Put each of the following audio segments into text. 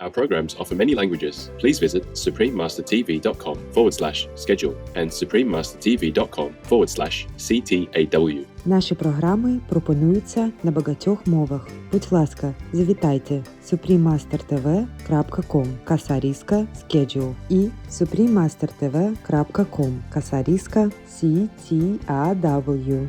Our programs offer many languages. Please visit suprememastertv.com/schedule and suprememastertv.com/CTAW. Наші програми пропонуються на багатьох мовах. Будь ласка, завітайте suprememastertv.com /schedule і suprememastertv.com /CTAW.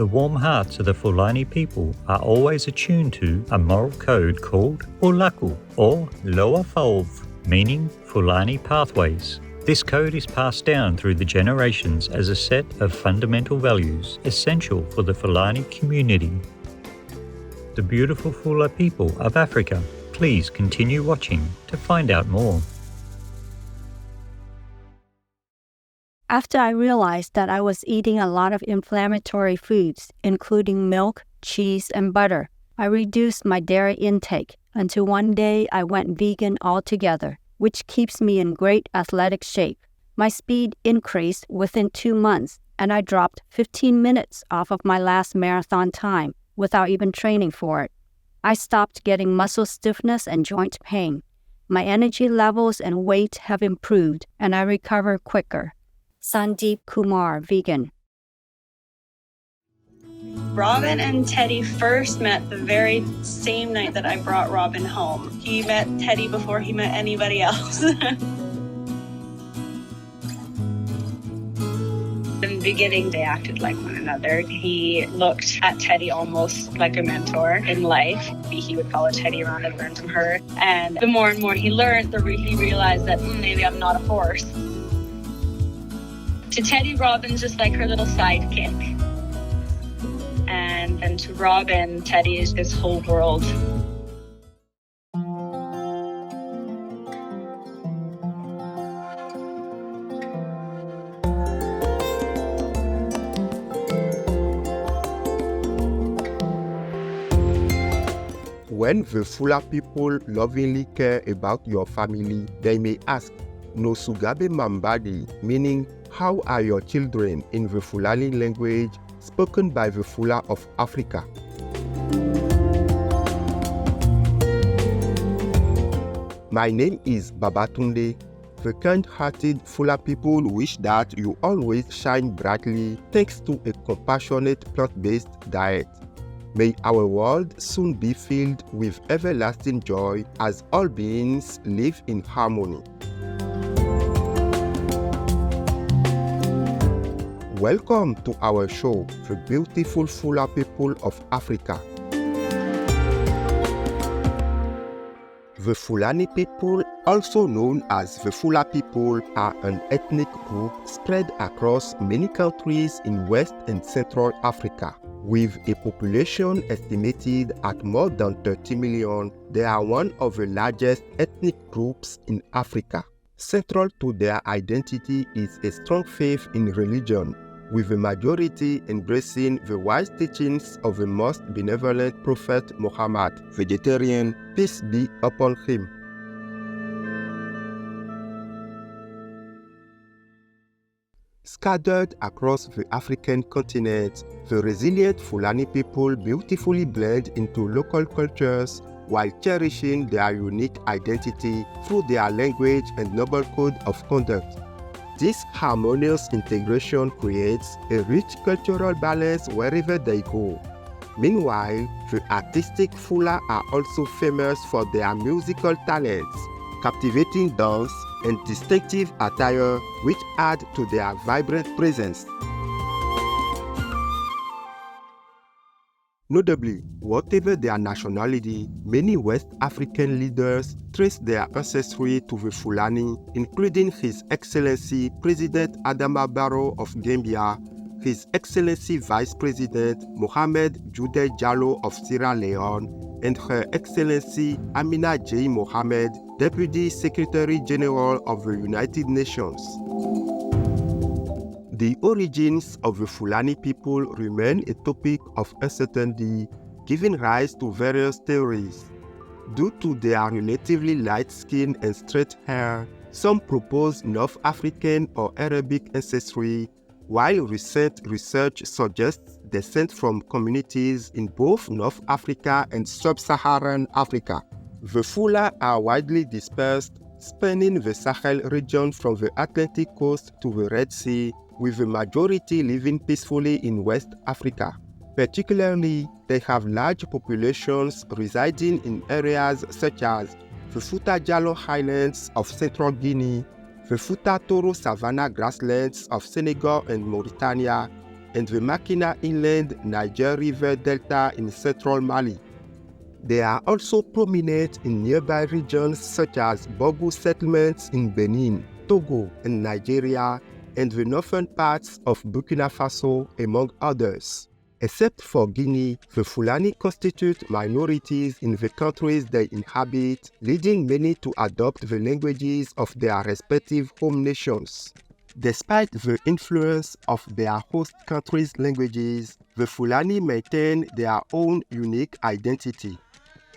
The warm hearts of the Fulani people are always attuned to a moral code called Ulaku or Loa Falv, meaning Fulani pathways. This code is passed down through the generations as a set of fundamental values essential for the Fulani community. The beautiful Fula people of Africa, please continue watching to find out more. After I realized that I was eating a lot of inflammatory foods, including milk, cheese, and butter, I reduced my dairy intake until one day I went vegan altogether, which keeps me in great athletic shape. My speed increased within 2 months, and I dropped 15 minutes off of my last marathon time without even training for it. I stopped getting muscle stiffness and joint pain. My energy levels and weight have improved, and I recover quicker. Sandeep Kumar, vegan. Robin and Teddy first met the very same night that I brought Robin home. He met Teddy before he met anybody else. In the beginning, they acted like one another. He looked at Teddy almost like a mentor in life. He would follow Teddy around and learn from her. And the more and more he learned, he realized that maybe I'm not a horse. To Teddy, Robin's just like her little sidekick. And to Robin, Teddy is his whole world. When the Fula people lovingly care about your family, they may ask, "No Sugabe Mambadi," meaning, "How are your children?" in the Fulani language spoken by the Fula of Africa. My name is Babatunde. The kind-hearted Fula people wish that you always shine brightly thanks to a compassionate plant-based diet. May our world soon be filled with everlasting joy as all beings live in harmony. Welcome to our show, The Beautiful Fula People of Africa. The Fulani people, also known as the Fula people, are an ethnic group spread across many countries in West and Central Africa. With a population estimated at more than 30 million, they are one of the largest ethnic groups in Africa. Central to their identity is a strong faith in religion, with the majority embracing the wise teachings of the most benevolent Prophet Muhammad, vegetarian, peace be upon him. Scattered across the African continent, the resilient Fulani people beautifully blend into local cultures while cherishing their unique identity through their language and noble code of conduct. This harmonious integration creates a rich cultural balance wherever they go. Meanwhile, the artistic Fula are also famous for their musical talents, captivating dance, and distinctive attire which add to their vibrant presence. Notably, whatever their nationality, many West African leaders trace their ancestry to the Fulani, including His Excellency President Adama Barrow of Gambia, His Excellency Vice President Mohamed Jude Jallow of Sierra Leone, and Her Excellency Amina J. Mohamed, Deputy Secretary General of the United Nations. The origins of the Fulani people remain a topic of uncertainty, giving rise to various theories. Due to their relatively light skin and straight hair, some propose North African or Arabic ancestry, while recent research suggests descend from communities in both North Africa and Sub-Saharan Africa. The Fula are widely dispersed, spanning the Sahel region from the Atlantic coast to the Red Sea, with the majority living peacefully in West Africa. Particularly, they have large populations residing in areas such as the Fouta Djallon Highlands of Central Guinea, the Fouta Toro Savannah grasslands of Senegal and Mauritania, and the Makina Inland Niger River Delta in central Mali. They are also prominent in nearby regions such as Bogu settlements in Benin, Togo, and Nigeria, and the northern parts of Burkina Faso, among others. Except for Guinea, the Fulani constitute minorities in the countries they inhabit, leading many to adopt the languages of their respective home nations. Despite the influence of their host countries' languages, the Fulani maintain their own unique identity.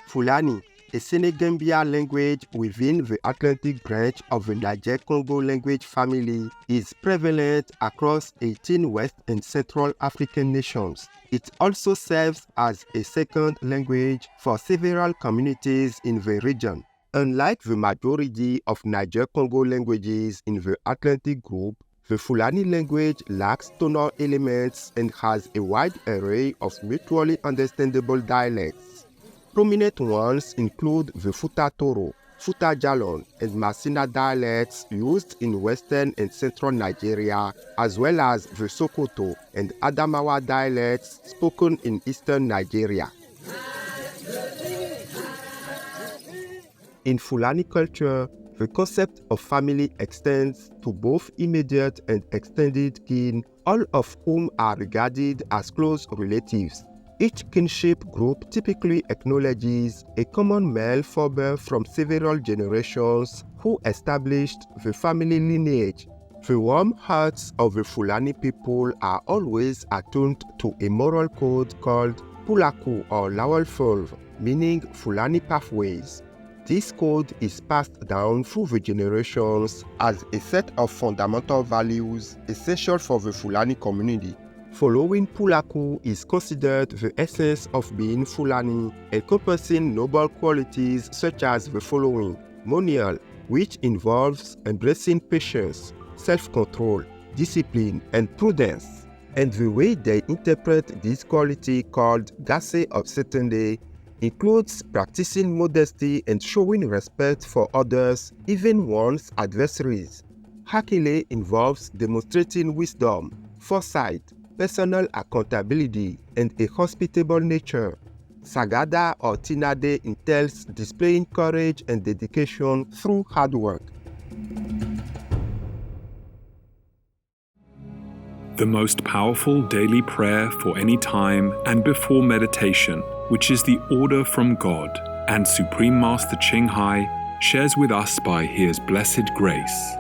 Fulani, a Senegambia language within the Atlantic branch of the Niger-Congo language family, is prevalent across 18 West and Central African nations. It also serves as a second language for several communities in the region. Unlike the majority of Niger-Congo languages in the Atlantic group, the Fulani language lacks tonal elements and has a wide array of mutually understandable dialects. Prominent ones include the Fouta Toro, Fouta Djallon, and Masina dialects used in western and central Nigeria, as well as the Sokoto and Adamawa dialects spoken in eastern Nigeria. In Fulani culture, the concept of family extends to both immediate and extended kin, all of whom are regarded as close relatives. Each kinship group typically acknowledges a common male forebear from several generations who established the family lineage. The warm hearts of the Fulani people are always attuned to a moral code called Pulaku or Lawal Fulv, meaning Fulani pathways. This code is passed down through the generations as a set of fundamental values essential for the Fulani community. Following Pulaku is considered the essence of being Fulani, encompassing noble qualities such as the following: monial, which involves embracing patience, self-control, discipline, and prudence. And the way they interpret this quality, called Gase of Setende, includes practicing modesty and showing respect for others, even one's adversaries. Hakile involves demonstrating wisdom, foresight, personal accountability, and a hospitable nature. Sagada or Tinade entails displaying courage and dedication through hard work. The most powerful daily prayer for any time and before meditation, which is the order from God, and Supreme Master Ching Hai shares with us by His blessed grace.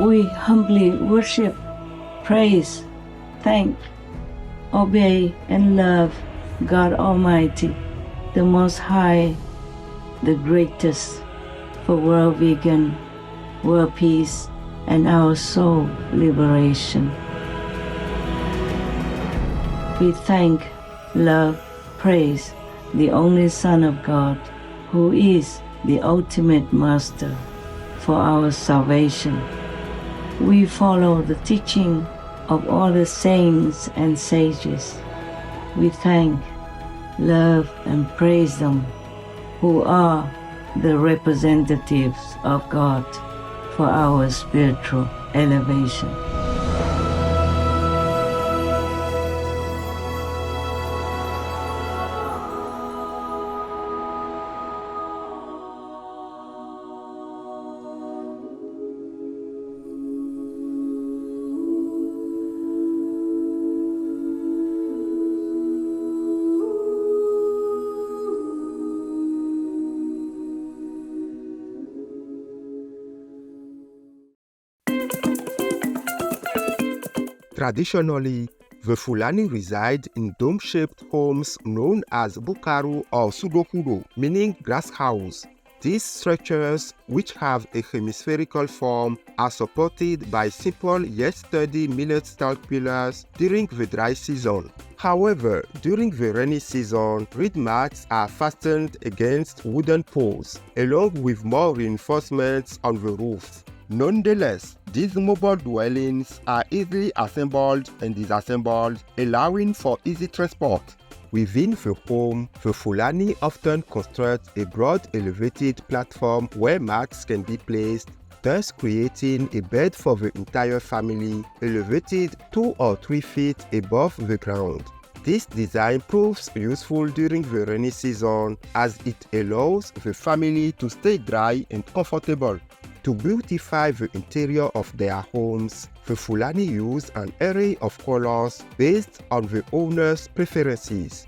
We humbly worship, praise, thank, obey, and love God Almighty, the Most High, the greatest, for world vegan, world peace, and our soul liberation. We thank, love, praise the only Son of God, who is the ultimate Master for our salvation. We follow the teaching of all the saints and sages. We thank, love, and praise them, who are the representatives of God for our spiritual elevation. Traditionally, the Fulani reside in dome-shaped homes known as Bukaru or Sudohudo, meaning grass house. These structures, which have a hemispherical form, are supported by simple yet sturdy millet stalk pillars during the dry season. However, during the rainy season, reed mats are fastened against wooden poles, along with more reinforcements on the roof. Nonetheless, these mobile dwellings are easily assembled and disassembled, allowing for easy transport. Within the home, the Fulani often construct a broad elevated platform where mats can be placed, thus creating a bed for the entire family, elevated 2 or 3 feet above the ground. This design proves useful during the rainy season as it allows the family to stay dry and comfortable. To beautify the interior of their homes, the Fulani use an array of colors based on the owner's preferences.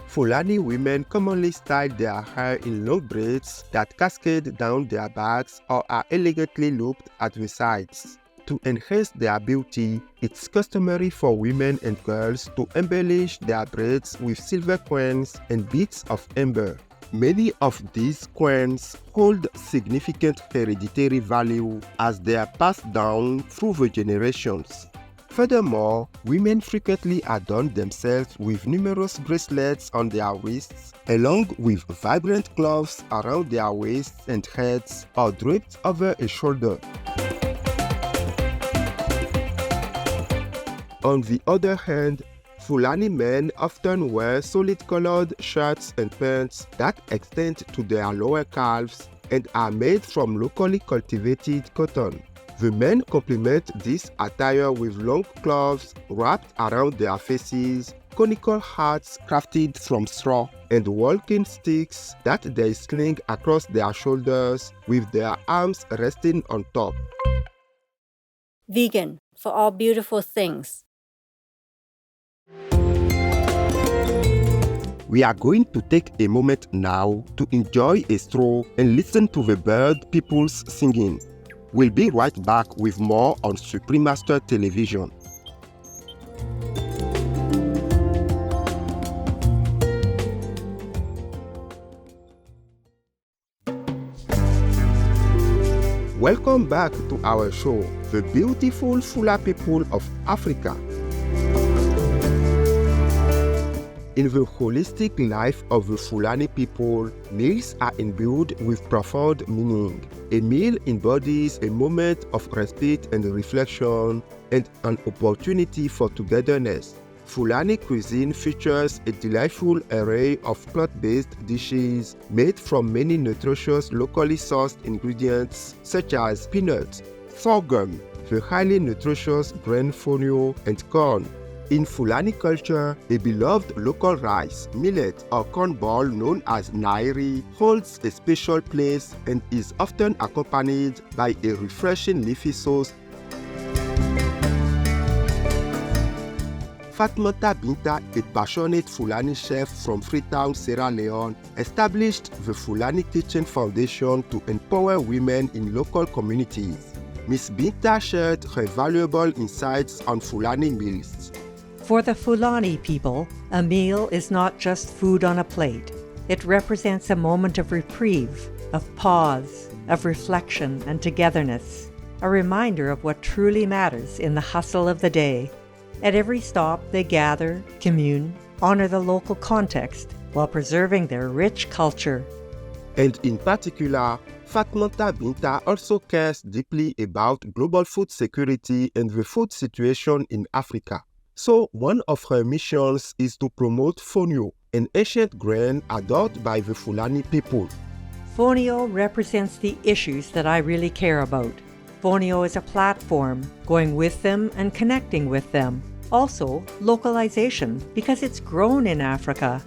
Fulani women commonly style their hair in long braids that cascade down their backs or are elegantly looped at the sides. To enhance their beauty, it's customary for women and girls to embellish their braids with silver coins and bits of amber. Many of these coins hold significant hereditary value as they are passed down through the generations. Furthermore, women frequently adorn themselves with numerous bracelets on their wrists, along with vibrant cloths around their waists and heads or draped over a shoulder. On the other hand, Fulani men often wear solid-colored shirts and pants that extend to their lower calves and are made from locally cultivated cotton. The men complement this attire with long cloths wrapped around their faces, conical hats crafted from straw, and walking sticks that they sling across their shoulders with their arms resting on top. Vegan for all beautiful things. We are going to take a moment now to enjoy a stroll and listen to the bird people's singing. We'll be right back with more on Supreme Master Television. Welcome back to our show, The Beautiful Fula People of Africa. In the holistic life of the Fulani people, meals are imbued with profound meaning. A meal embodies a moment of respite and reflection and an opportunity for togetherness. Fulani cuisine features a delightful array of plant-based dishes made from many nutritious locally sourced ingredients such as peanuts, sorghum, the highly nutritious grain fonio, and corn. In Fulani culture, a beloved local rice, millet, or corn ball known as nairi holds a special place and is often accompanied by a refreshing leafy sauce. Fatmata Binta, a passionate Fulani chef from Freetown, Sierra Leone, established the Fulani Kitchen Foundation to empower women in local communities. Ms. Binta shared her valuable insights on Fulani meals. For the Fulani people, a meal is not just food on a plate. It represents a moment of reprieve, of pause, of reflection and togetherness, a reminder of what truly matters in the hustle of the day. At every stop, they gather, commune, honor the local context while preserving their rich culture. And in particular, Fatmata Binta also cares deeply about global food security and the food situation in Africa. So one of her missions is to promote fonio, an ancient grain adored by the Fulani people. Fonio represents the issues that I really care about. Fonio is a platform, going with them and connecting with them. Also, localization, because it's grown in Africa.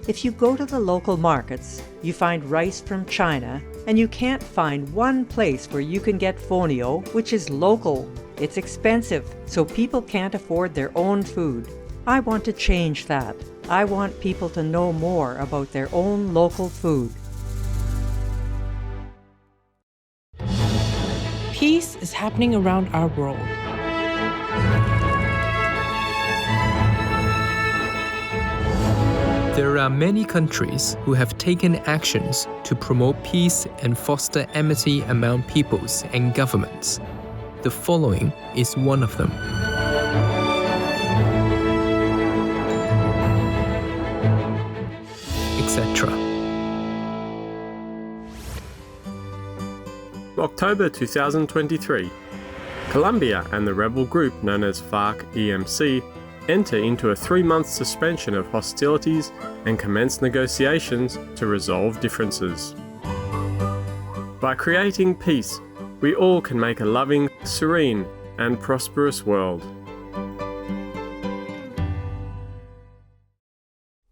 If you go to the local markets, you find rice from China, and you can't find one place where you can get fonio, which is local. It's expensive, so people can't afford their own food. I want to change that. I want people to know more about their own local food. Peace is happening around our world. There are many countries who have taken actions to promote peace and foster amity among peoples and governments. The following is one of them. Etc. October 2023. Colombia and the rebel group known as FARC-EMC enter into a 3-month suspension of hostilities and commence negotiations to resolve differences. By creating peace, we all can make a loving, serene, and prosperous world.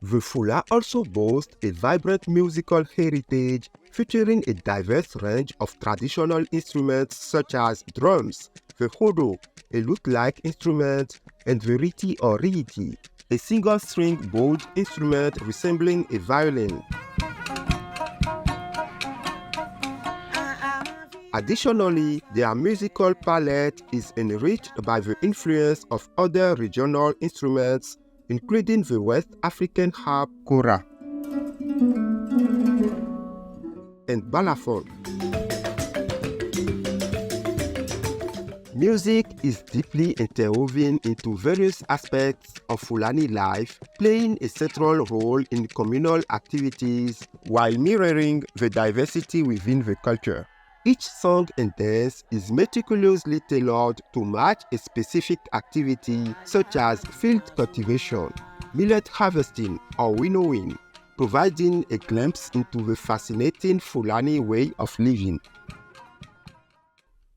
The Fula also boasts a vibrant musical heritage featuring a diverse range of traditional instruments such as drums, the hodo, a lute-like instrument, and the riti or riti, a single-string bowed instrument resembling a violin. Additionally, their musical palette is enriched by the influence of other regional instruments, including the West African harp kora and balafon. Music is deeply interwoven into various aspects of Fulani life, playing a central role in communal activities while mirroring the diversity within the culture. Each song and dance is meticulously tailored to match a specific activity such as field cultivation, millet harvesting, or winnowing, providing a glimpse into the fascinating Fulani way of living.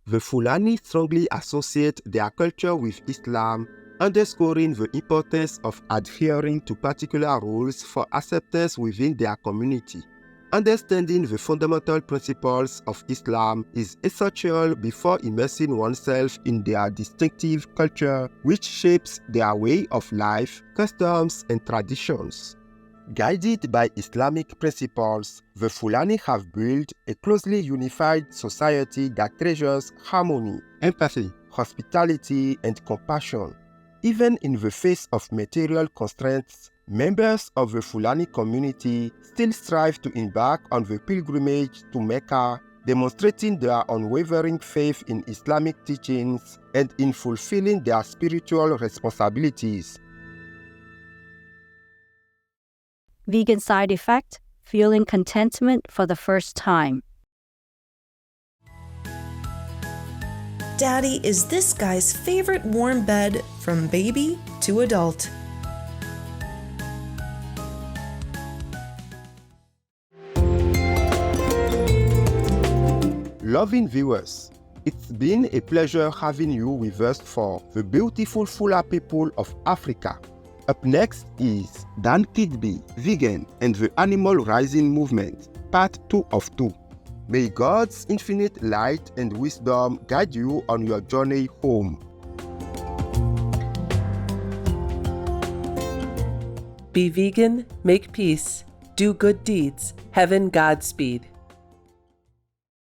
The Fulani strongly associate their culture with Islam, underscoring the importance of adhering to particular rules for acceptance within their community. Understanding the fundamental principles of Islam is essential before immersing oneself in their distinctive culture, which shapes their way of life, customs, and traditions. Guided by Islamic principles, the Fulani have built a closely unified society that treasures harmony, empathy, hospitality, and compassion. Even in the face of material constraints, members of the Fulani community still strive to embark on the pilgrimage to Mecca, demonstrating their unwavering faith in Islamic teachings and in fulfilling their spiritual responsibilities. Vegan side effect: feeling contentment for the first time. Daddy is this guy's favorite warm bed from baby to adult. Loving viewers, it's been a pleasure having you with us for the beautiful Fula people of Africa. Up next is Dan Kidby, Vegan, and the Animal Rising Movement, Part 2 of 2. May God's infinite light and wisdom guide you on your journey home. Be vegan, make peace, do good deeds, heaven Godspeed.